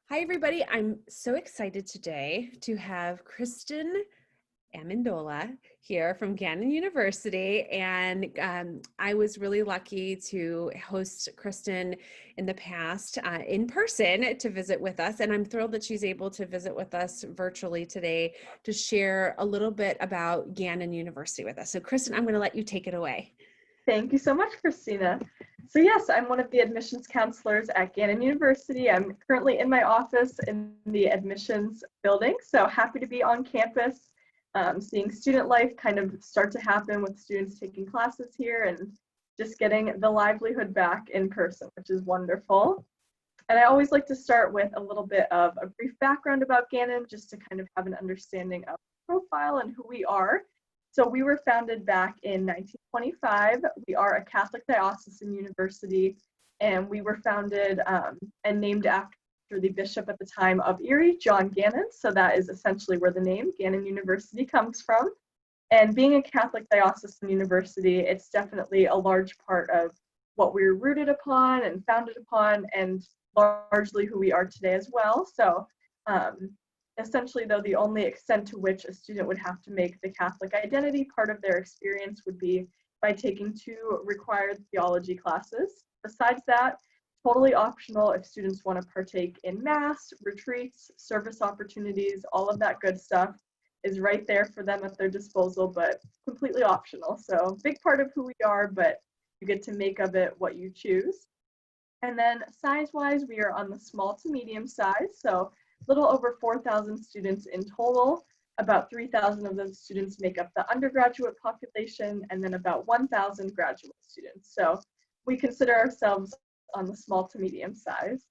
Hi, everybody. I'm so excited today to have Kristen Amendola here from Gannon University. And I was really lucky to host Kristen in the past in person to visit with us. And I'm thrilled that she's able to visit with us virtually today to share a little bit about Gannon University with us. So, Kristen, I'm going to let you take it away. Thank you so much, Kristina. So yes, I'm one of the admissions counselors at Gannon University. I'm currently in my office in the admissions building, so happy to be on campus, seeing student life kind of start to happen with students taking classes here and just getting the livelihood back in person, which is wonderful. And I always like to start with a little bit of a brief background about Gannon, just to kind of have an understanding of the profile and who we are. So we were founded back in 1925. We are a Catholic diocesan university, and we were founded and named after the bishop at the time of Erie, John Gannon. So that is essentially where the name Gannon University comes from. And being a Catholic diocesan university, it's definitely a large part of what we're rooted upon and founded upon, and largely who we are today as well. So essentially, though, the only extent to which a student would have to make the Catholic identity part of their experience would be by taking 2 required theology classes. Besides that, totally optional if students want to partake in Mass, retreats, service opportunities, all of that good stuff is right there for them at their disposal, but completely optional. So big part of who we are, but you get to make of it what you choose. And then size-wise, we are on the small to medium size, so a little over 4,000 students in total. About 3,000 of those students make up the undergraduate population, and then about 1,000 graduate students. So we consider ourselves on the small to medium size.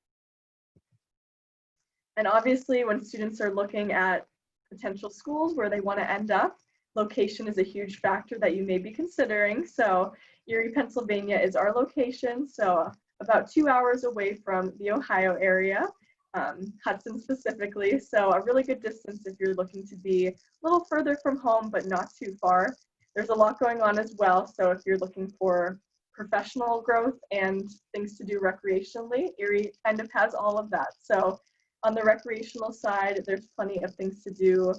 And obviously, when students are looking at potential schools where they want to end up, location is a huge factor that you may be considering. So Erie, Pennsylvania is our location, so about 2 hours away from the Ohio area. Hudson specifically, so a really good distance if you're looking to be a little further from home but not too far. There's a lot going on as well, so if you're looking for professional growth and things to do recreationally, Erie kind of has all of that. So on the recreational side, there's plenty of things to do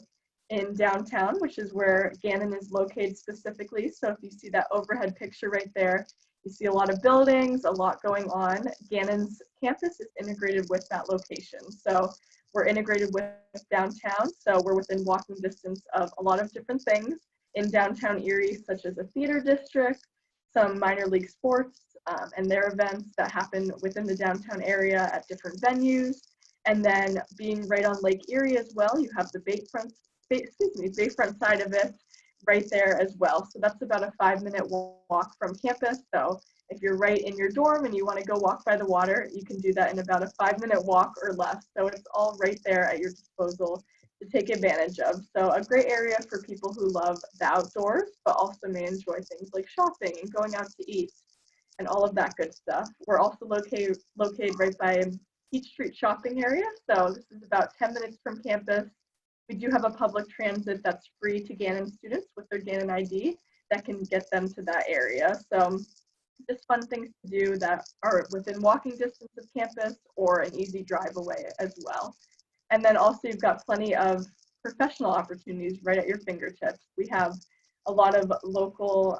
in downtown, which is where Gannon is located specifically. So if you see that overhead picture right there, you see a lot of buildings, a lot going on. Gannon's campus is integrated with that location. So we're integrated with downtown. So we're within walking distance of a lot of different things in downtown Erie, such as a theater district, some minor league sports and their events that happen within the downtown area at different venues. And then being right on Lake Erie as well, you have the bayfront side of it right there as well. So that's about a 5-minute walk from campus. So if you're right in your dorm and you want to go walk by the water, you can do that in about a 5-minute walk or less. So it's all right there at your disposal to take advantage of. So a great area for people who love the outdoors, but also may enjoy things like shopping and going out to eat and all of that good stuff. We're also located right by Peach Street shopping area. So this is about 10 minutes from campus. We do have a public transit that's free to Gannon students with their Gannon ID that can get them to that area. So just fun things to do that are within walking distance of campus or an easy drive away as well. And then also you've got plenty of professional opportunities right at your fingertips. We have a lot of local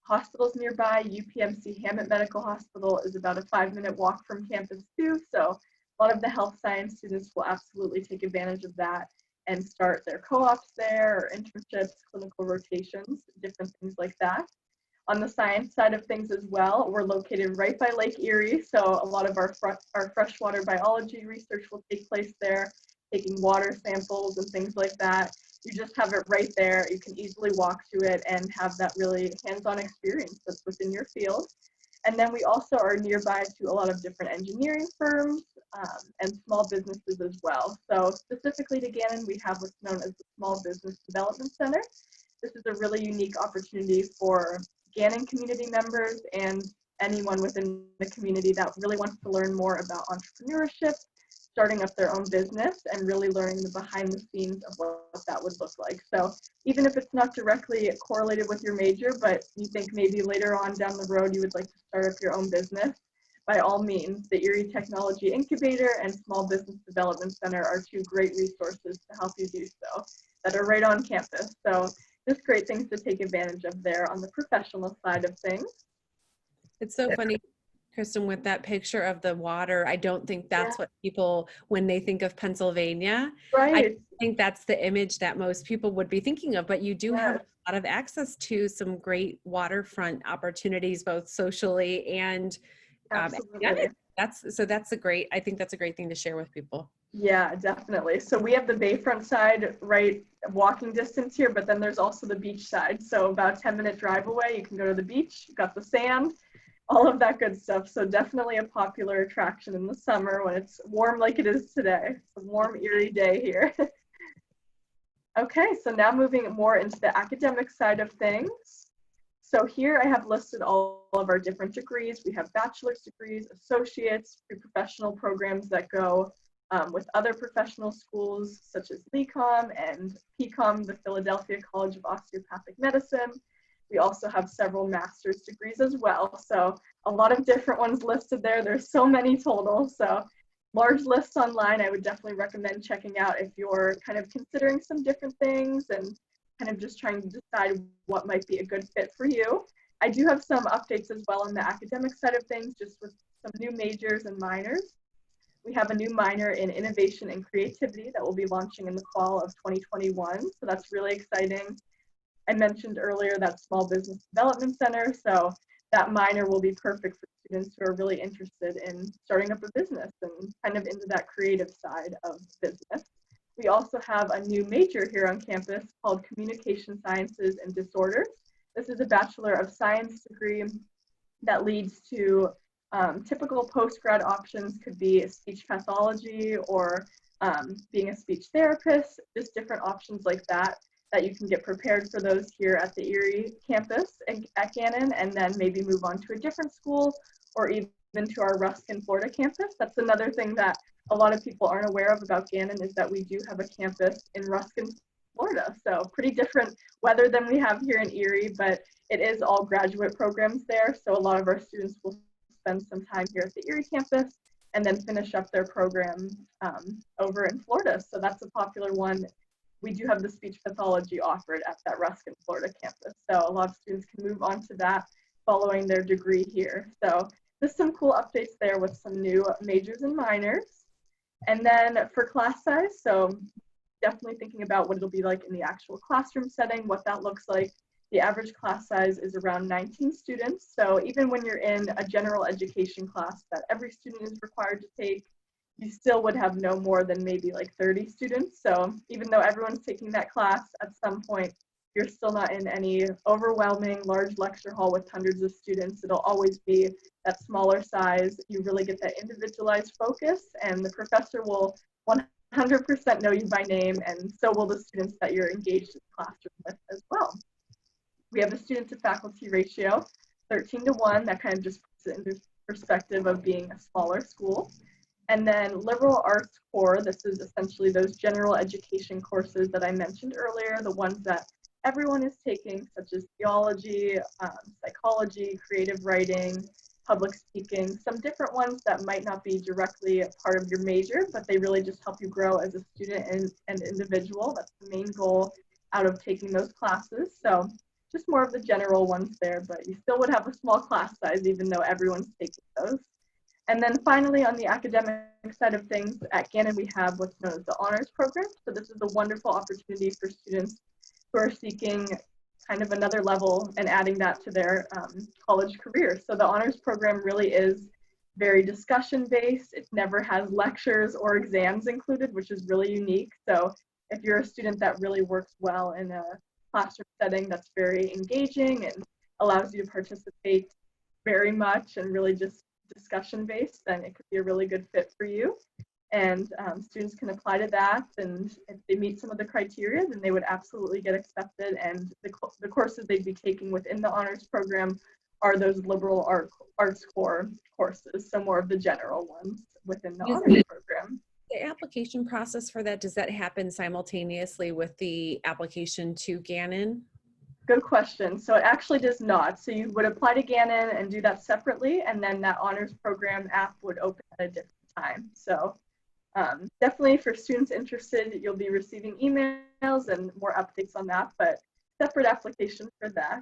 hospitals nearby. UPMC Hammett Medical Hospital is about a 5-minute walk from campus too. So a lot of the health science students will absolutely take advantage of that and start their co-ops there, or internships, clinical rotations, different things like that. On the science side of things as well, we're located right by Lake Erie, so a lot of our freshwater biology research will take place there, taking water samples and things like that. You just have it right there. You can easily walk to it and have that really hands-on experience that's within your field. And then we also are nearby to a lot of different engineering firms and small businesses as well. So specifically to Gannon, we have what's known as the Small Business Development Center. This is a really unique opportunity for Gannon community members and anyone within the community that really wants to learn more about entrepreneurship, starting up their own business, and really learning the behind the scenes of what that would look like. So even if it's not directly correlated with your major, but you think maybe later on down the road you would like to start up your own business, by all means, the Erie Technology Incubator and Small Business Development Center are two great resources to help you do so that are right on campus. So just great things to take advantage of there on the professional side of things. It's so funny, Kristen, with that picture of the water. I don't think that's Yeah. what people, when they think of Pennsylvania, I Right. think that's the image that most people would be thinking of, but you do have Yeah, a lot of access to some great waterfront opportunities, both socially and absolutely. academic. I think that's a great thing to share with people. Yeah, definitely. So we have the bayfront side right walking distance here, but then there's also the beach side. So about 10-minute drive away, you can go to the beach, you've got the sand, all of that good stuff. So definitely a popular attraction in the summer when it's warm like it is today. It's a warm, Erie day here. Okay, so now moving more into the academic side of things. So here I have listed all of our different degrees. We have bachelor's degrees, associates, pre-professional programs that go with other professional schools such as LECOM and PCOM, the Philadelphia College of Osteopathic Medicine. We also have several master's degrees as well. So a lot of different ones listed there. There's so many total. So large lists online, I would definitely recommend checking out if you're kind of considering some different things and kind of just trying to decide what might be a good fit for you. I do have some updates as well on the academic side of things, just with some new majors and minors. We have a new minor in innovation and creativity that will be launching in the fall of 2021. So that's really exciting. I mentioned earlier that Small Business Development Center. So that minor will be perfect for students who are really interested in starting up a business and kind of into that creative side of business. We also have a new major here on campus called Communication Sciences and Disorders. This is a Bachelor of Science degree that leads to typical post-grad options could be speech pathology or being a speech therapist, just different options like that you can get prepared for those here at the Erie campus at Gannon, and then maybe move on to a different school or even to our Ruskin, Florida campus. That's another thing that a lot of people aren't aware of about Gannon is that we do have a campus in Ruskin, Florida. So pretty different weather than we have here in Erie, but it is all graduate programs there. So a lot of our students will spend some time here at the Erie campus and then finish up their program over in Florida. So that's a popular one. We do have the speech pathology offered at that Ruskin, Florida campus. So a lot of students can move on to that following their degree here. So just some cool updates there with some new majors and minors. And then for class size, so definitely thinking about what it'll be like in the actual classroom setting, what that looks like. The average class size is around 19 students. So even when you're in a general education class that every student is required to take, you still would have no more than maybe like 30 students. So even though everyone's taking that class, at some point, you're still not in any overwhelming large lecture hall with hundreds of students. It'll always be that smaller size. You really get that individualized focus, and the professor will 100% know you by name, and so will the students that you're engaged in the classroom with as well. We have a student to faculty ratio, 13-1. That kind of just puts it into perspective of being a smaller school. And then liberal arts core, this is essentially those general education courses that I mentioned earlier, the ones that everyone is taking, such as theology, psychology, creative writing, public speaking, some different ones that might not be directly a part of your major, but they really just help you grow as a student and individual. That's the main goal out of taking those classes. So just more of the general ones there, but you still would have a small class size even though everyone's taking those. And then finally, on the academic side of things, at Gannon, we have what's known as the honors program. So this is a wonderful opportunity for students who are seeking kind of another level and adding that to their college career. So the honors program really is very discussion-based. It never has lectures or exams included, which is really unique. So if you're a student that really works well in a classroom setting that's very engaging and allows you to participate very much and really just discussion based, then it could be a really good fit for you. And students can apply to that, and if they meet some of the criteria, then they would absolutely get accepted. And the courses they'd be taking within the honors program are those liberal arts core courses, so more of the general ones within the honors program. The application process for that, does that happen simultaneously with the application to Gannon? Good question. So it actually does not. So you would apply to Gannon and do that separately, and then that honors program app would open at a different time. So definitely for students interested, you'll be receiving emails and more updates on that, but separate application for that.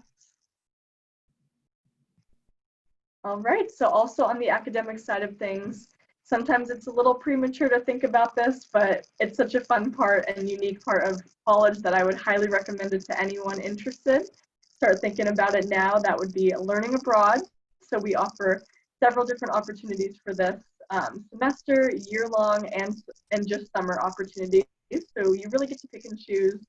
All right, so also on the academic side of things, sometimes it's a little premature to think about this, but it's such a fun part and unique part of college that I would highly recommend it to anyone interested. Start thinking about it now. That would be learning abroad. So we offer several different opportunities for this semester, year-long, and just summer opportunities. So you really get to pick and choose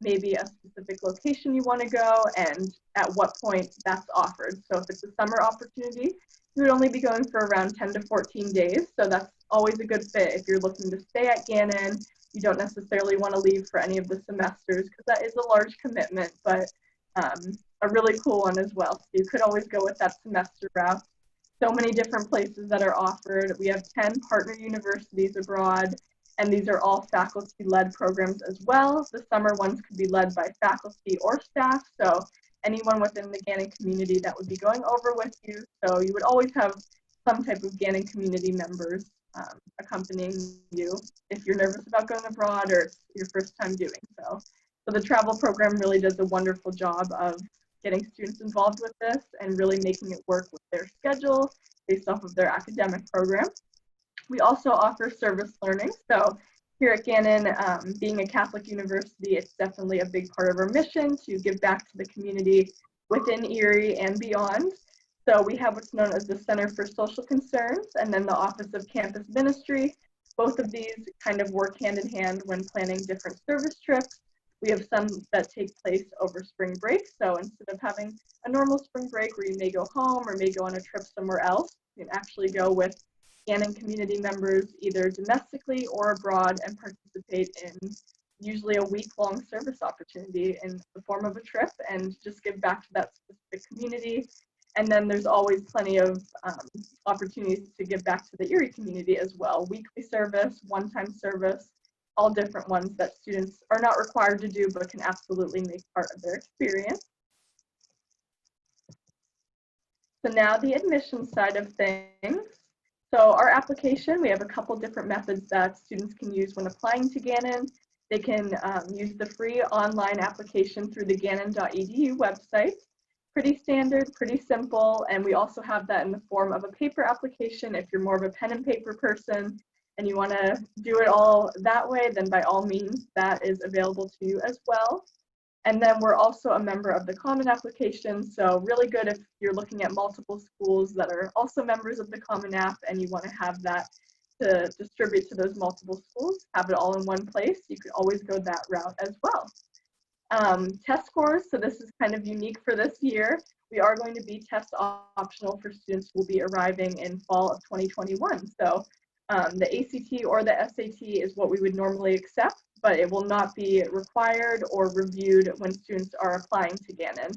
maybe a specific location you want to go and at what point that's offered. So if it's a summer opportunity, you would only be going for around 10 to 14 days. So that's always a good fit if you're looking to stay at Gannon. You don't necessarily want to leave for any of the semesters because that is a large commitment, but a really cool one as well. So you could always go with that semester route. So many different places that are offered. We have 10 partner universities abroad, and these are all faculty-led programs as well. The summer ones could be led by faculty or staff, so anyone within the Gannon community that would be going over with you. So you would always have some type of Gannon community members accompanying you if you're nervous about going abroad or it's your first time doing so. So the travel program really does a wonderful job of getting students involved with this and really making it work with their schedule based off of their academic program. We also offer service learning. So here at Gannon, being a Catholic university, it's definitely a big part of our mission to give back to the community within Erie and beyond. So we have what's known as the Center for Social Concerns and then the Office of Campus Ministry. Both of these kind of work hand in hand when planning different service trips. We have some that take place over spring break. So instead of having a normal spring break where you may go home or may go on a trip somewhere else, you can actually go with Gannon community members either domestically or abroad and participate in usually a week-long service opportunity in the form of a trip and just give back to that specific community. And then there's always plenty of opportunities to give back to the Erie community as well. Weekly service, one-time service, all different ones that students are not required to do but can absolutely make part of their experience. So now the admission side of things. So our application, we have a couple different methods that students can use when applying to Gannon. They can use the free online application through the gannon.edu website. Pretty standard, pretty simple, and we also have that in the form of a paper application. If you're more of a pen and paper person and you want to do it all that way, then by all means, that is available to you as well. And then we're also a member of the Common Application, so really good if you're looking at multiple schools that are also members of the Common App and you want to have that to distribute to those multiple schools, have it all in one place. You could always go that route as well. Test scores, so this is kind of unique for this year. We are going to be test optional for students who will be arriving in fall of 2021. So the ACT or the SAT is what we would normally accept, but it will not be required or reviewed when students are applying to Gannon.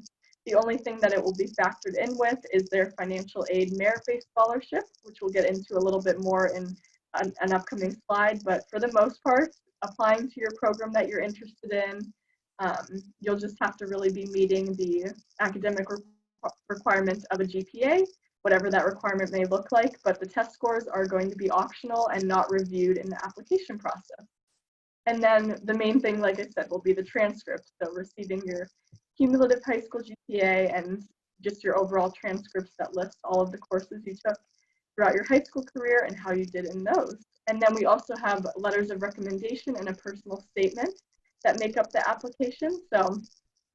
The only thing that it will be factored in with is their financial aid merit-based scholarship, which we'll get into a little bit more in an upcoming slide. But for the most part, applying to your program that you're interested in, you'll just have to really be meeting the academic requirements of a GPA, whatever that requirement may look like, but the test scores are going to be optional and not reviewed in the application process. And then the main thing, like I said, will be the transcript. So receiving your cumulative high school GPA and just your overall transcripts that list all of the courses you took throughout your high school career and how you did in those. And then we also have letters of recommendation and a personal statement that make up the application. So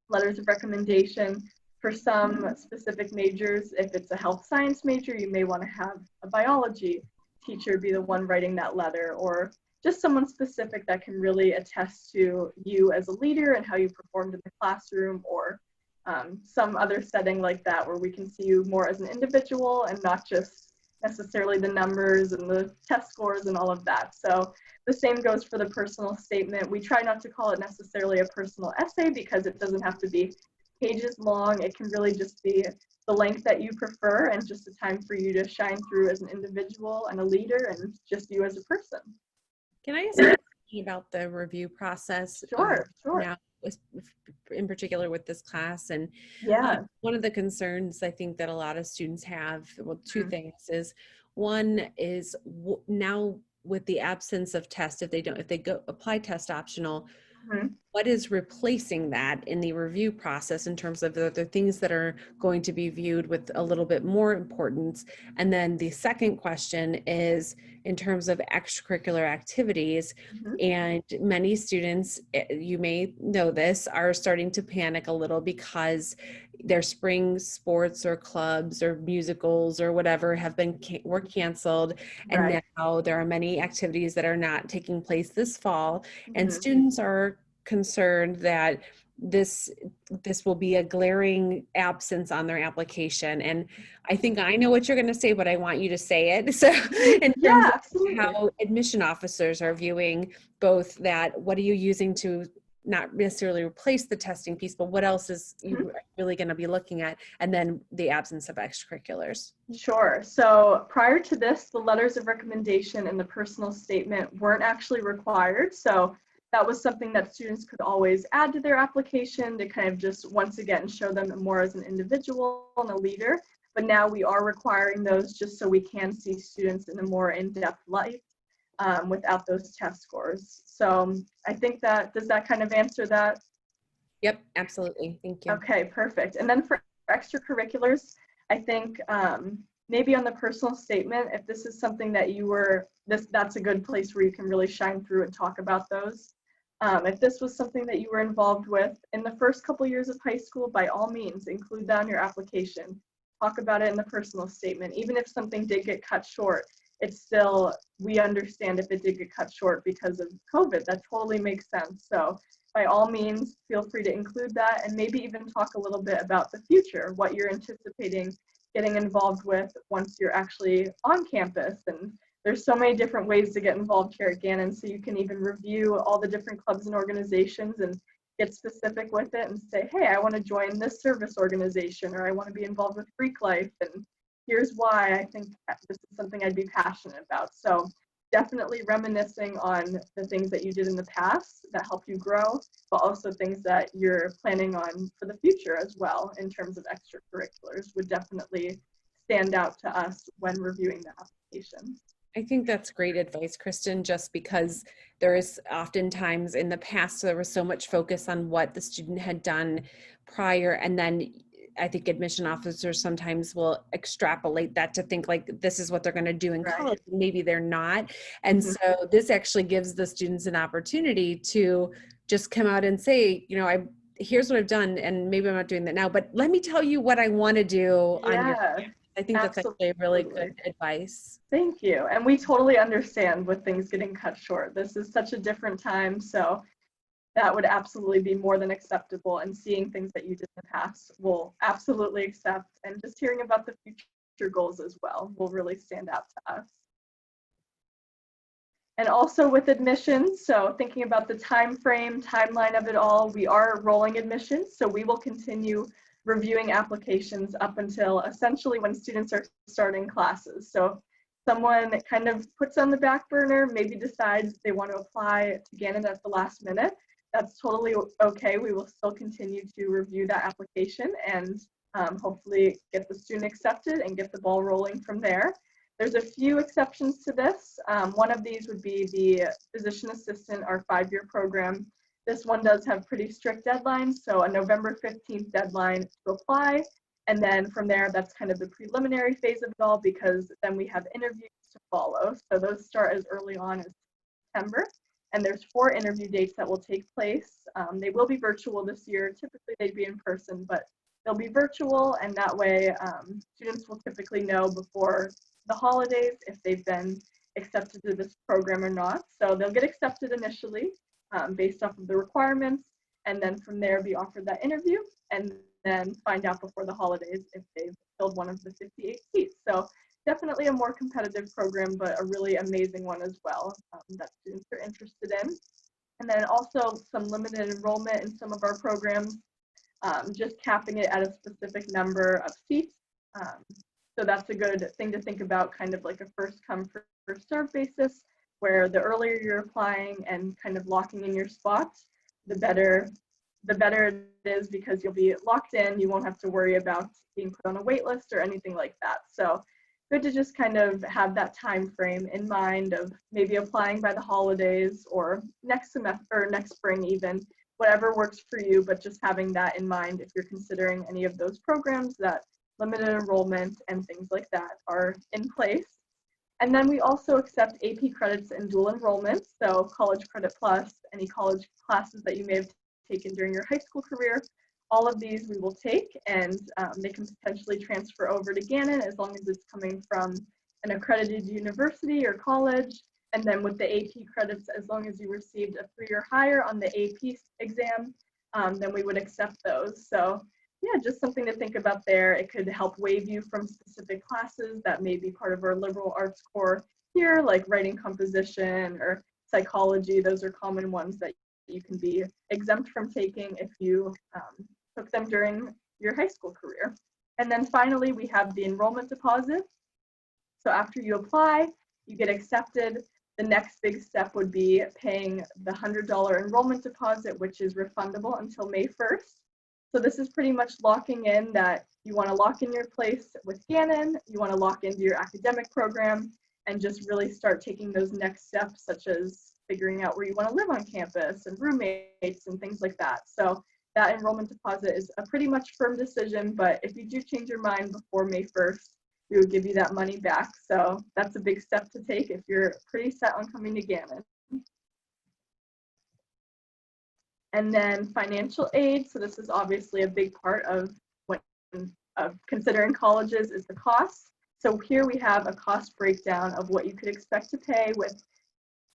letters of recommendation for some specific majors. If it's a health science major, you may want to have a biology teacher be the one writing that letter, or just someone specific that can really attest to you as a leader and how you performed in the classroom, or some other setting like that where we can see you more as an individual and not just necessarily the numbers and the test scores and all of that. So the same goes for the personal statement. We try not to call it necessarily a personal essay because it doesn't have to be pages long. It can really just be the length that you prefer and just a time for you to shine through as an individual and a leader and just you as a person. Can I ask you about the review process? Sure. Now, in particular with this class. And Yeah. one of the concerns I think that a lot of students have, well, two Mhm. things is, one is now with the absence of test, if they go apply test optional, Mhm. what is replacing that in the review process in terms of the things that are going to be viewed with a little bit more importance? And then the second question is in terms of extracurricular activities. Mhm. And many students, you may know this, are starting to panic a little because their spring sports or clubs or musicals or whatever have been were canceled, and Right. now there are many activities that are not taking place this fall, and Mhm. students are concerned that this will be a glaring absence on their application. And I think I know what you're going to say, but I want you to say it. So in terms Yeah, of absolutely. how admission officers are viewing both that, what are you using to not necessarily replace the testing piece, but what else is you really going to be looking at, and then the absence of extracurriculars? Sure. So prior to this, the letters of recommendation and the personal statement weren't actually required. So that was something that students could always add to their application to kind of just once again show them more as an individual and a leader. But now we are requiring those just so we can see students in a more in-depth light without those test scores. So I think that, does that kind of answer that? Yep, absolutely. Thank you. Okay, perfect. And then for extracurriculars, I think maybe on the personal statement, if this is something that you were, that's a good place where you can really shine through and talk about those. If this was something that you were involved with in the first couple years of high school, by all means, include that in your application. Talk about it in the personal statement. Even if something did get cut short, it's still, we understand if it did get cut short because of COVID, that totally makes sense. So by all means, feel free to include that and maybe even talk a little bit about the future, what you're anticipating getting involved with once you're actually on campus. And there's so many different ways to get involved here at Gannon, so you can even review all the different clubs and organizations and get specific with it and say, hey, I want to join this service organization, or I want to be involved with Greek life, and here's why I think this is something I'd be passionate about. So definitely reminiscing on the things that you did in the past that help you grow, but also things that you're planning on for the future as well in terms of extracurriculars would definitely stand out to us when reviewing the application. I think that's great advice, Kristen, just because there is oftentimes in the past, there was so much focus on what the student had done prior. And then I think admission officers sometimes will extrapolate that to think like this is what they're going to do in Right. college. Maybe they're not. And Mhm. so this actually gives the students an opportunity to just come out and say, here's what I've done, and maybe I'm not doing that now, but let me tell you what I want to do on your Yeah, campus. I think that's actually really good absolutely. advice. Thank you. And we totally understand with things getting cut short. This is such a different time. So that would absolutely be more than acceptable. And seeing things that you did in the past will absolutely accept. And just hearing about the future goals as well will really stand out to us. And also with admissions, so thinking about the time frame, timeline of it all, we are rolling admissions. So we will continue reviewing applications up until essentially when students are starting classes. So someone kind of puts on the back burner, maybe decides they want to apply to Gannon at the last minute, that's totally okay. We will still continue to review that application and hopefully get the student accepted and get the ball rolling from there. There's a few exceptions to this. One of these would be the physician assistant, our 5-year program. This one does have pretty strict deadlines, so a November 15th deadline to apply. And then from there, that's kind of the preliminary phase of it all, because then we have interviews to follow. So those start as early on as September. And there's 4 interview dates that will take place. They will be virtual this year. Typically they'd be in person, but they'll be virtual, and that way students will typically know before the holidays if they've been accepted to this program or not. So they'll get accepted initially based off of the requirements, and then from there be offered that interview, and then find out before the holidays if they've filled one of the 58 seats. So definitely a more competitive program, but a really amazing one as well that students are interested in. And then also some limited enrollment in some of our programs, just capping it at a specific number of seats. So that's a good thing to think about, kind of like a first come, first serve basis, where the earlier you're applying and kind of locking in your spots, the better the better it is, because you'll be locked in. You won't have to worry about being put on a wait list or anything like that. So good to just kind of have that time frame in mind of maybe applying by the holidays or next semester or next spring even, whatever works for you, but just having that in mind if you're considering any of those programs, that limited enrollment and things like that are in place. And then we also accept AP credits and dual enrollment, so College Credit Plus, any college classes that you may have taken during your high school career. All of these we will take, and they can potentially transfer over to Gannon as long as it's coming from an accredited university or college. And then with the AP credits, as long as you received a 3 or higher on the AP exam, then we would accept those. So yeah, just something to think about there. It could help waive you from specific classes that may be part of our liberal arts core here, like writing composition or psychology. Those are common ones that you can be exempt from taking if you took them during your high school career. And then finally, we have the enrollment deposit. So after you apply, you get accepted. The next big step would be paying the $100 enrollment deposit, which is refundable until May 1st. So this is pretty much locking in that you want to lock in your place with Gannon, you want to lock into your academic program, and just really start taking those next steps, such as figuring out where you want to live on campus and roommates and things like that. So that enrollment deposit is a pretty much firm decision, but if you do change your mind before May 1st, we would give you that money back. So that's a big step to take if you're pretty set on coming to Gannon. And then financial aid. So this is obviously a big part of considering colleges is the cost. So here we have a cost breakdown of what you could expect to pay with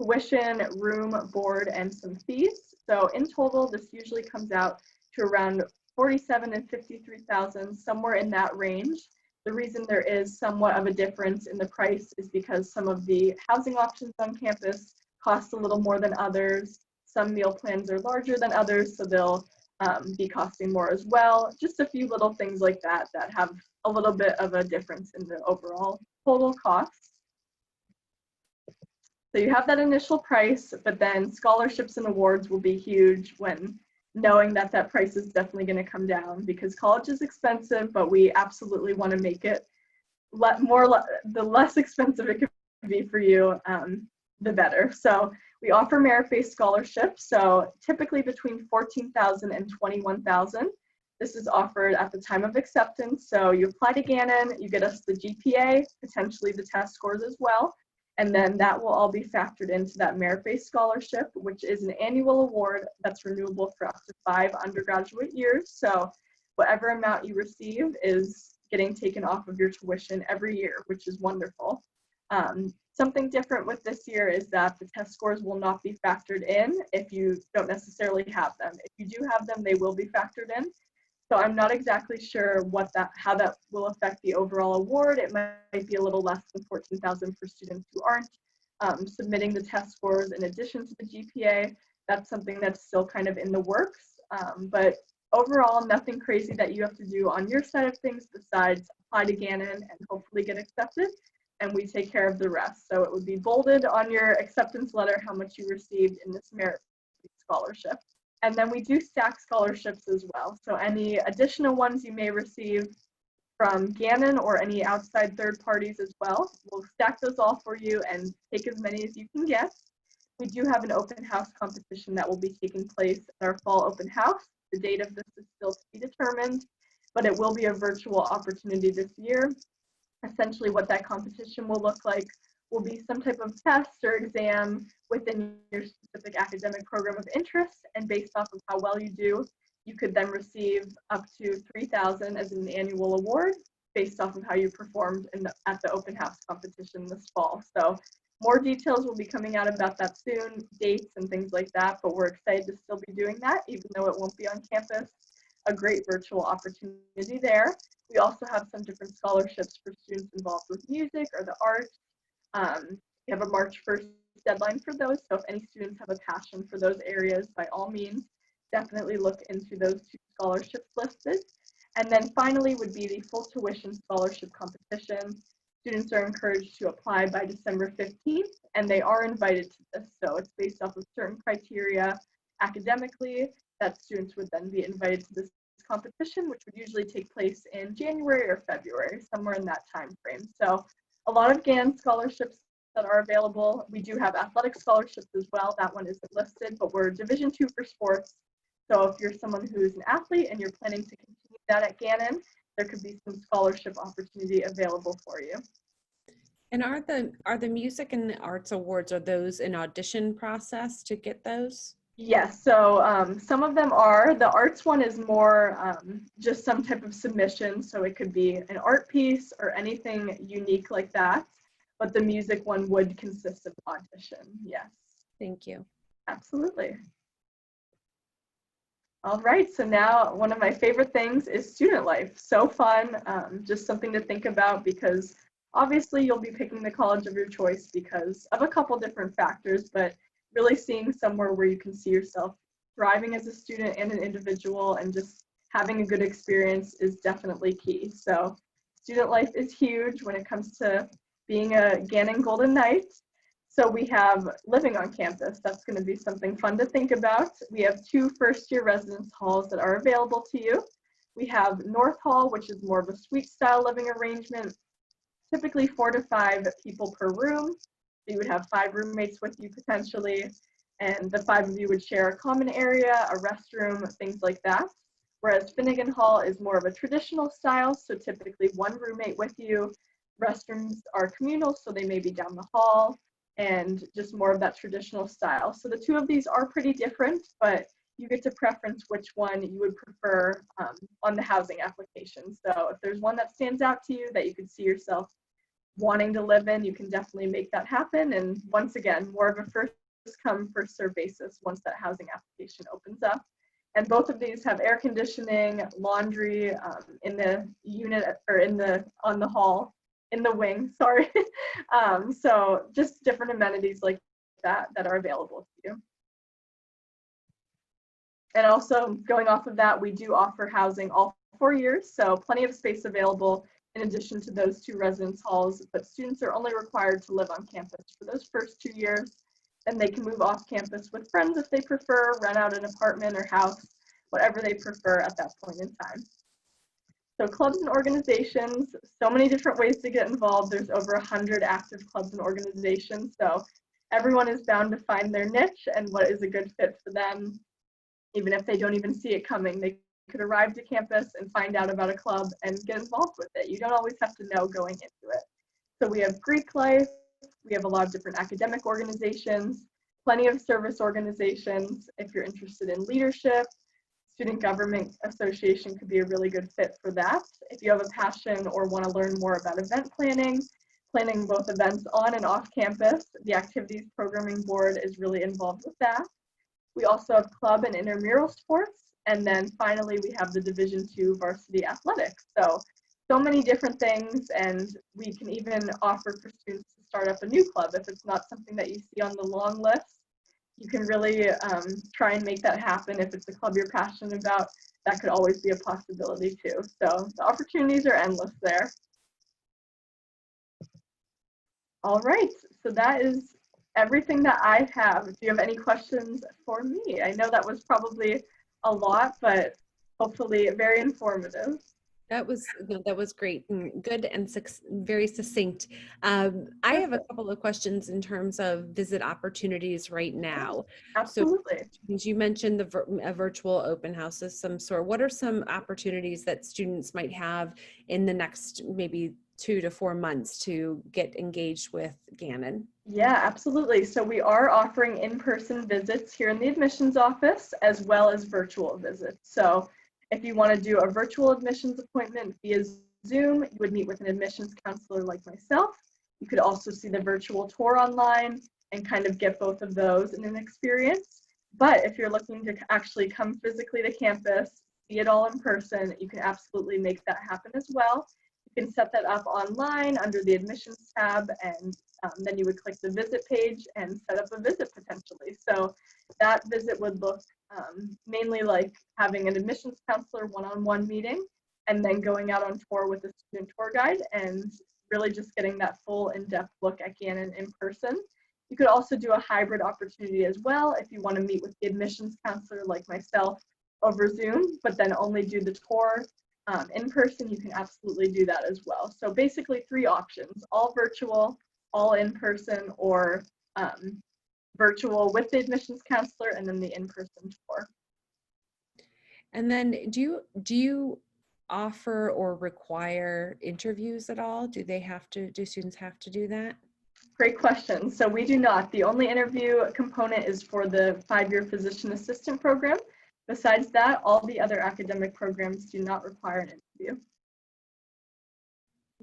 tuition, room, board, and some fees. So in total, this usually comes out to around $47,000 and $53,000, somewhere in that range. The reason there is somewhat of a difference in the price is because some of the housing options on campus cost a little more than others. Some meal plans are larger than others, so they'll be costing more as well. Just a few little things like that that have a little bit of a difference in the overall total cost. So you have that initial price, but then scholarships and awards will be huge when knowing that that price is definitely going to come down, because college is expensive, but we absolutely want to make it the less expensive it can be for you, the better. So we offer merit-based scholarships, so typically between $14,000 and $21,000. This is offered at the time of acceptance. So you apply to Gannon, you get us the GPA, potentially the test scores as well, and then that will all be factored into that merit-based scholarship, which is an annual award that's renewable for up to 5 undergraduate years. So whatever amount you receive is getting taken off of your tuition every year, which is wonderful. Something different with this year is that the test scores will not be factored in if you don't necessarily have them. If you do have them, they will be factored in. So I'm not exactly sure how that will affect the overall award. It might be a little less than $14,000 for students who aren't submitting the test scores in addition to the GPA. That's something that's still kind of in the works. But overall, nothing crazy that you have to do on your side of things besides apply to Gannon and hopefully get accepted, and we take care of the rest. So it would be bolded on your acceptance letter how much you received in this merit scholarship. And then we do stack scholarships as well. So any additional ones you may receive from Gannon or any outside third parties as well, we'll stack those all for you and take as many as you can get. We do have an open house competition that will be taking place at our fall open house. The date of this is still to be determined, but it will be a virtual opportunity this year. Essentially what that competition will look like will be some type of test or exam within your specific academic program of interest, and based off of how well you do, you could then receive up to $3,000 as an annual award based off of how you performed at the open house competition this fall. So more details will be coming out about that soon, dates and things like that, but we're excited to still be doing that, even though it won't be on campus. A great virtual opportunity there. We also have some different scholarships for students involved with music or the arts. We have a March 1st deadline for those, so if any students have a passion for those areas, by all means, definitely look into those 2 scholarships listed. And then finally would be the full tuition scholarship competition. Students are encouraged to apply by December 15th, and they are invited to this. So it's based off of certain criteria academically. that students would then be invited to this competition, which would usually take place in January or February, somewhere in that time frame. So a lot of Gannon scholarships that are available. We do have athletic scholarships as well. That one isn't listed, but we're Division II for sports. So if you're someone who's an athlete and you're planning to continue that at Gannon, there could be some scholarship opportunity available for you. And are the music and the arts awards, are those an audition process to get those? Yes, so some of them are. The arts one is more just some type of submission, so it could be an art piece or anything unique like that. But the music one would consist of audition, yes. Thank you. Absolutely. All right, so now one of my favorite things is student life. So fun, just something to think about because obviously you'll be picking the college of your choice because of a couple different factors, but really seeing somewhere where you can see yourself thriving as a student and an individual and just having a good experience is definitely key. So student life is huge when it comes to being a Gannon Golden Knight. So we have living on campus. That's going to be something fun to think about. We have 2 first-year residence halls that are available to you. We have North Hall, which is more of a suite style living arrangement, typically 4 to 5 people per room. So you would have 5 roommates with you potentially, and the 5 of you would share a common area, a restroom, things like that. Whereas Finnegan Hall is more of a traditional style, so typically 1 roommate with you. Restrooms are communal, so they may be down the hall, and just more of that traditional style. So the 2 of these are pretty different, but you get to preference which one you would prefer on the housing application. So if there's one that stands out to you that you could see yourself wanting to live in, you can definitely make that happen. And once again, more of a first come, first serve basis once that housing application opens up. And both of these have air conditioning, laundry in the unit or on the hall, in the wing, sorry. So just different amenities like that are available to you. And also going off of that, we do offer housing all 4 years, so plenty of space available in addition to those 2 residence halls, but students are only required to live on campus for those first 2 years. Then they can move off campus with friends if they prefer, rent out an apartment or house, whatever they prefer at that point in time. So clubs and organizations, so many different ways to get involved. There's over 100 active clubs and organizations, so everyone is bound to find their niche and what is a good fit for them. Even if they don't even see it coming, they could arrive to campus and find out about a club and get involved with it. You don't always have to know going into it. So we have Greek life, we have a lot of different academic organizations, plenty of service organizations. If you're interested in leadership, Student Government Association could be a really good fit for that. If you have a passion or want to learn more about event planning, planning both events on and off campus, the Activities Programming Board is really involved with that. We also have club and intramural sports. And then finally, we have the Division II varsity athletics. So many different things, and we can even offer for students to start up a new club if it's not something that you see on the long list. You can really try and make that happen. If it's a club you're passionate about, that could always be a possibility too. So the opportunities are endless there. All right, so that is everything that I have. Do you have any questions for me? I know that was probably a lot, but hopefully very informative. That was great and good and very succinct. I have a couple of questions in terms of visit opportunities right now. Absolutely. So you mentioned a virtual open house of some sort. What are some opportunities that students might have in the next maybe 2 to 4 months to get engaged with Gannon? Yeah, absolutely. So we are offering in-person visits here in the admissions office as well as virtual visits. So if you want to do a virtual admissions appointment via Zoom, you would meet with an admissions counselor like myself. You could also see the virtual tour online and kind of get both of those in an experience. But if you're looking to actually come physically to campus, see it all in person, you can absolutely make that happen as well. You can set that up online under the admissions tab, and then you would click the visit page and set up a visit potentially. So that visit would look mainly like having an admissions counselor one-on-one meeting and then going out on tour with a student tour guide and really just getting that full in-depth look at Gannon in person. You could also do a hybrid opportunity as well if you want to meet with the admissions counselor like myself over Zoom, but then only do the tour in person. You can absolutely do that as well. So basically 3 options: all virtual, all in person, or virtual with the admissions counselor and then the in-person tour. And then do you offer or require interviews at all? Do students have to do that? Great question. So we do not. The only interview component is for the 5-year physician assistant program. Besides that, all the other academic programs do not require an interview.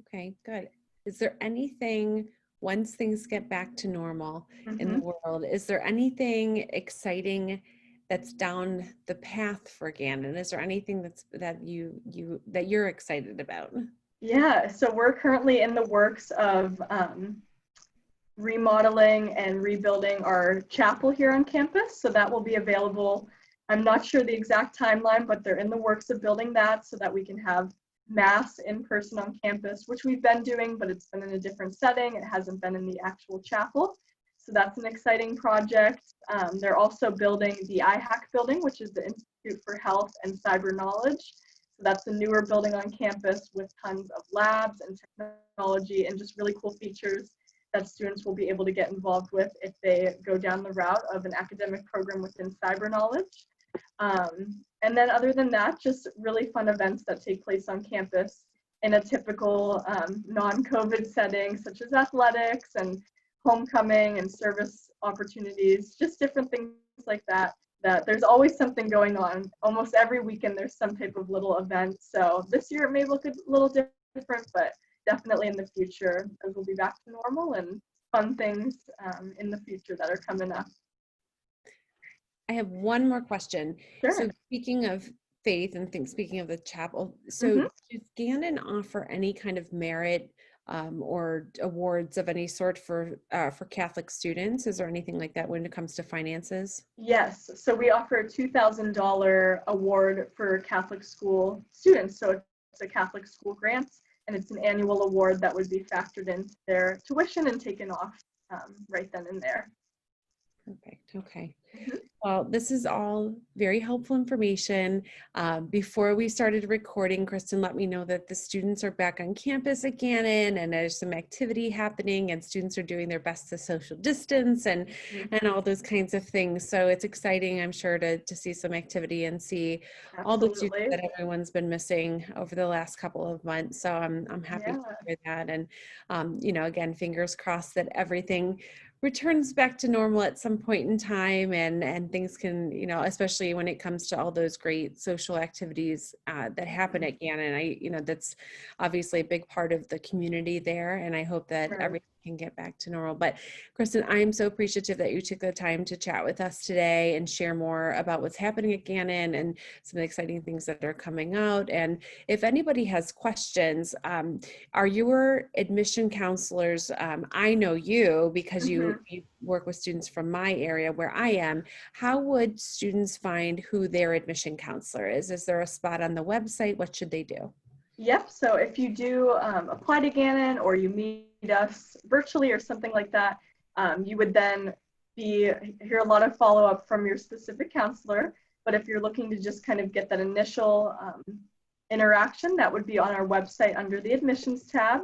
Okay, good. Is there anything, once things get back to normal in the world, is there anything exciting that's down the path for Gannon? Is there anything that you're excited about? Yeah, so we're currently in the works of remodeling and rebuilding our chapel here on campus. So that will be available. I'm not sure the exact timeline, but they're in the works of building that so that we can have mass in person on campus, which we've been doing, but it's been in a different setting. It hasn't been in the actual chapel. So that's an exciting project. They're also building the IHAC building, which is the Institute for Health and Cyber Knowledge. So that's a newer building on campus with tons of labs and technology and just really cool features that students will be able to get involved with if they go down the route of an academic program within cyber knowledge. And then other than that, just really fun events that take place on campus in a typical non-COVID setting, such as athletics and homecoming and service opportunities, just different things like that. That there's always something going on. Almost every weekend there's some type of little event. So this year it may look a little different, but definitely in the future, as we'll be back to normal and fun things in the future that are coming up. I have one more question. Sure. So speaking of faith and speaking of the chapel, so does Gannon offer any kind of merit or awards of any sort for Catholic students? Is there anything like that when it comes to finances? Yes, so we offer a $2,000 award for Catholic school students. So it's a Catholic school grant, and it's an annual award that would be factored into their tuition and taken off right then and there. Perfect. Okay. Well, this is all very helpful information. Before we started recording, Kristen let me know that the students are back on campus at Gannon and there's some activity happening and students are doing their best to social distance and all those kinds of things. So it's exciting, I'm sure, to see some activity and see all the students that everyone's been missing over the last couple of months. So I'm happy to hear that. And, again, fingers crossed that everything returns back to normal at some point in time and things can, especially when it comes to all those great social activities that happen at Gannon. That's obviously a big part of the community there, and I hope that everything can get back to normal. But Kristen, I am so appreciative that you took the time to chat with us today and share more about what's happening at Gannon and some of the exciting things that are coming out. And if anybody has questions, are your admission counselors, I know you because you work with students from my area where I am. How would students find who their admission counselor is? Is there a spot on the website? What should they do? Yep, so if you do apply to Gannon or you meet us virtually or something like that, you would then hear a lot of follow-up from your specific counselor. But if you're looking to just kind of get that initial interaction, that would be on our website under the admissions tab.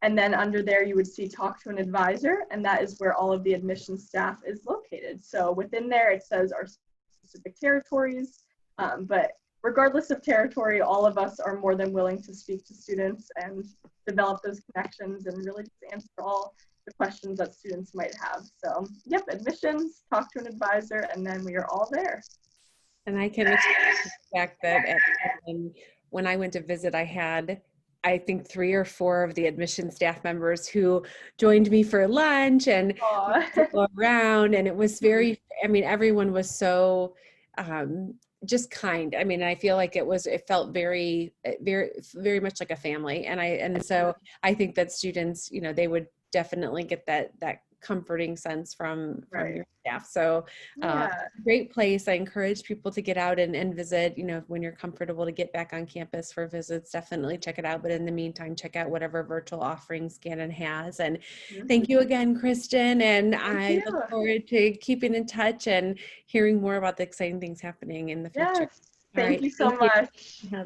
And then under there, you would see talk to an advisor, and that is where all of the admissions staff is located. So within there, it says our specific territories, but regardless of territory, all of us are more than willing to speak to students and develop those connections and really just answer all the questions that students might have. So yep, admissions, talk to an advisor, and then we are all there. And I can attest to the fact that when I went to visit, I had, I think, 3 or 4 of the admission staff members who joined me for lunch and go around, and it was very, everyone was so just kind. I feel like it felt very, very, very much like a family. And so I think that students, they would definitely get that comforting sense from Right. your staff. So Yeah. great place. I encourage people to get out and visit, when you're comfortable to get back on campus for visits, definitely check it out. But in the meantime, check out whatever virtual offerings Gannon has. And Mhm. thank you again, Kristen. And Thank I you. look forward to keeping in touch and hearing more about the exciting things happening in the future. Yes. All Thank right. you so Thank you. much. Yeah.